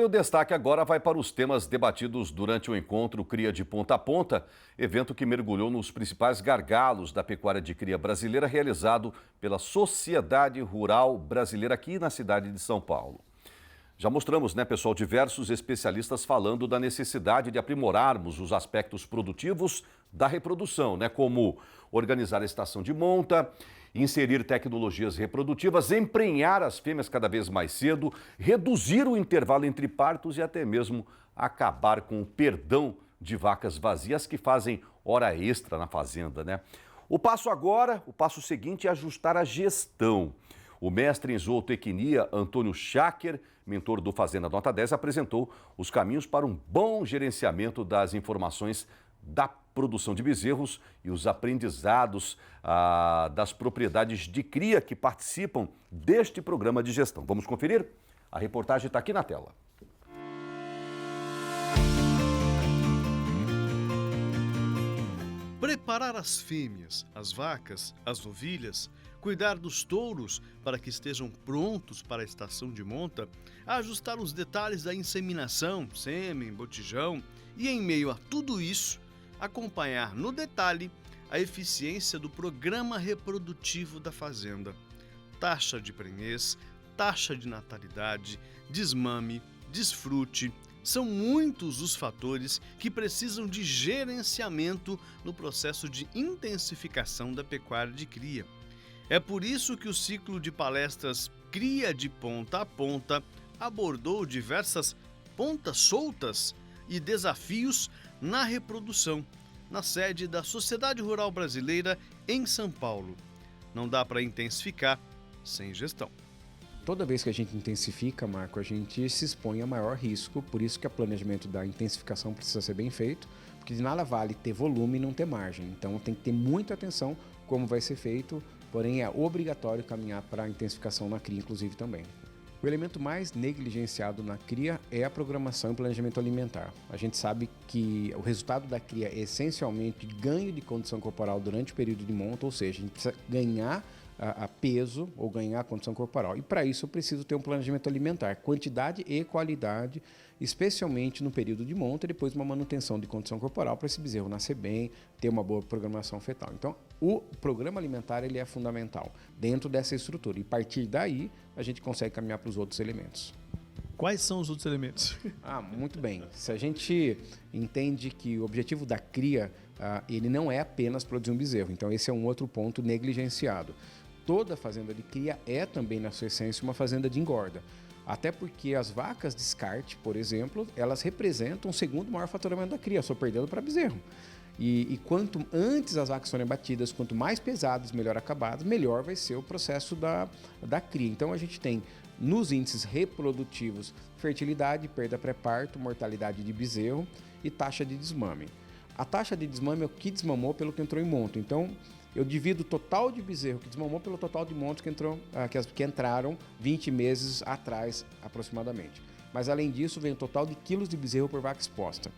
o destaque agora vai para os temas debatidos durante o encontro Cria de Ponta a Ponta, evento que mergulhou nos principais gargalos da pecuária de cria brasileira, realizado pela Sociedade Rural Brasileira aqui na cidade de São Paulo. Já mostramos, pessoal, diversos especialistas falando da necessidade de aprimorarmos os aspectos produtivos da reprodução, como organizar a estação de monta, inserir tecnologias reprodutivas, emprenhar as fêmeas cada vez mais cedo, reduzir o intervalo entre partos e até mesmo acabar com o perdão de vacas vazias que fazem hora extra na fazenda, O passo seguinte é ajustar a gestão. O mestre em zootecnia, Antônio Schacker, mentor do Fazenda Nota 10, apresentou os caminhos para um bom gerenciamento das informações da produção de bezerros e os aprendizados das propriedades de cria que participam deste programa de gestão. Vamos conferir? A reportagem está aqui na tela. Preparar as fêmeas, as vacas, as novilhas, cuidar dos touros para que estejam prontos para a estação de monta, ajustar os detalhes da inseminação, sêmen, botijão e, em meio a tudo isso, acompanhar no detalhe a eficiência do programa reprodutivo da fazenda. Taxa de prenhez, taxa de natalidade, desmame, desfrute, são muitos os fatores que precisam de gerenciamento no processo de intensificação da pecuária de cria. É por isso que o ciclo de palestras Cria de Ponta a Ponta abordou diversas pontas soltas e desafios na reprodução, na sede da Sociedade Rural Brasileira em São Paulo. Não dá para intensificar sem gestão. Toda vez que a gente intensifica, Marco, a gente se expõe a maior risco, por isso que o planejamento da intensificação precisa ser bem feito, porque de nada vale ter volume e não ter margem. Então tem que ter muita atenção como vai ser feito, porém é obrigatório caminhar para a intensificação na cria, inclusive também. O elemento mais negligenciado na cria é a programação e planejamento alimentar. A gente sabe que o resultado da cria é essencialmente ganho de condição corporal durante o período de monta, ou seja, a gente precisa ganhar a peso ou ganhar a condição corporal. E para isso eu preciso ter um planejamento alimentar, quantidade e qualidade, especialmente no período de monta e depois uma manutenção de condição corporal para esse bezerro nascer bem, ter uma boa programação fetal. Então, o programa alimentar ele é fundamental dentro dessa estrutura e a partir daí a gente consegue caminhar para os outros elementos. Quais são os outros elementos? Muito bem. Se a gente entende que o objetivo da cria ele não é apenas produzir um bezerro, então esse é um outro ponto negligenciado. Toda fazenda de cria é também, na sua essência, uma fazenda de engorda. Até porque as vacas descarte, por exemplo, elas representam o segundo maior faturamento da cria, só perdendo para bezerro. E quanto antes as vacas forem abatidas, quanto mais pesadas, melhor acabadas, melhor vai ser o processo da cria. Então a gente tem nos índices reprodutivos fertilidade, perda pré-parto, mortalidade de bezerro e taxa de desmame. A taxa de desmame é o que desmamou pelo que entrou em monta. Então eu divido o total de bezerro que desmamou pelo total de monta que entraram 20 meses atrás aproximadamente. Mas além disso vem o total de quilos de bezerro por vaca exposta.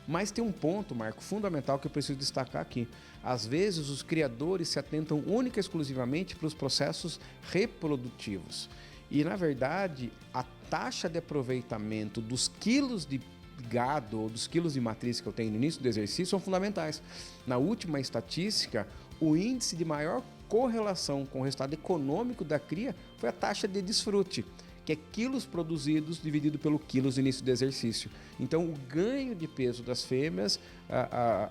Mas tem um ponto, Marco, fundamental que eu preciso destacar aqui. Às vezes os criadores se atentam única e exclusivamente para os processos reprodutivos. E, na verdade, a taxa de aproveitamento dos quilos de gado ou dos quilos de matriz que eu tenho no início do exercício são fundamentais. Na última estatística, o índice de maior correlação com o resultado econômico da cria foi a taxa de desfrute, que é quilos produzidos dividido pelo quilos no início do exercício. Então, o ganho de peso das fêmeas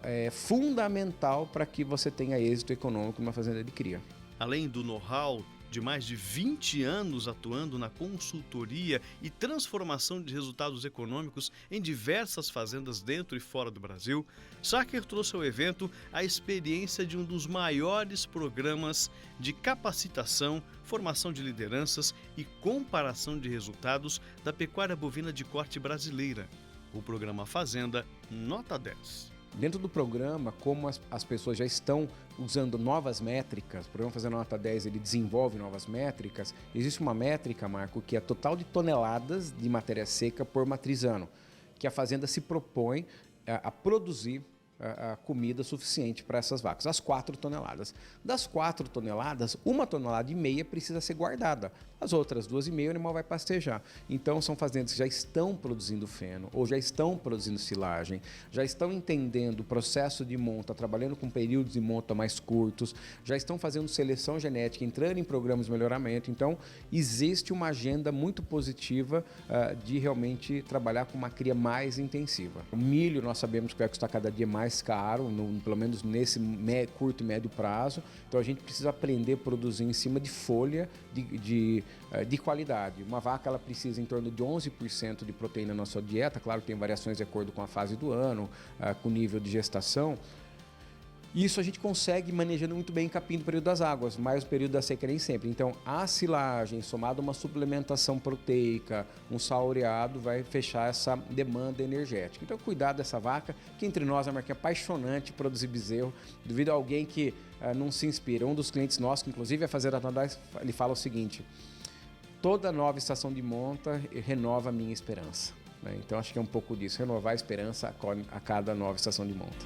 é fundamental para que você tenha êxito econômico numa fazenda de cria. Além do know-how de mais de 20 anos atuando na consultoria e transformação de resultados econômicos em diversas fazendas dentro e fora do Brasil, Schacker trouxe ao evento a experiência de um dos maiores programas de capacitação, formação de lideranças e comparação de resultados da pecuária bovina de corte brasileira, o programa Fazenda Nota 10. Dentro do programa, como as pessoas já estão usando novas métricas, o programa Fazenda Nota 10 ele desenvolve novas métricas, existe uma métrica, Marco, que é total de toneladas de matéria seca por matriz ano, que a fazenda se propõe a produzir a comida suficiente para essas vacas, as 4 toneladas. Das 4 toneladas, 1,5 tonelada precisa ser guardada. As outras 2,5 o animal vai pastejar. Então, são fazendas que já estão produzindo feno ou já estão produzindo silagem, já estão entendendo o processo de monta, trabalhando com períodos de monta mais curtos, já estão fazendo seleção genética, entrando em programas de melhoramento. Então, existe uma agenda muito positiva de realmente trabalhar com uma cria mais intensiva. O milho, nós sabemos que vai custar cada dia mais caro, pelo menos nesse curto e médio prazo. Então, a gente precisa aprender a produzir em cima de folha de qualidade. Uma vaca ela precisa em torno de 11% de proteína na sua dieta. Claro que tem variações de acordo com a fase do ano, com o nível de gestação. Isso a gente consegue manejando muito bem em capim do período das águas, mas o período da seca nem sempre. Então, a silagem, somada a uma suplementação proteica, um saureado, vai fechar essa demanda energética. Então, cuidado dessa vaca, que entre nós é uma marca apaixonante produzir bezerro. Duvido a alguém que não se inspira. Um dos clientes nossos, que inclusive é Fazenda Tandais, ele fala o seguinte: toda nova estação de monta renova a minha esperança. Então, acho que é um pouco disso, renovar a esperança a cada nova estação de monta.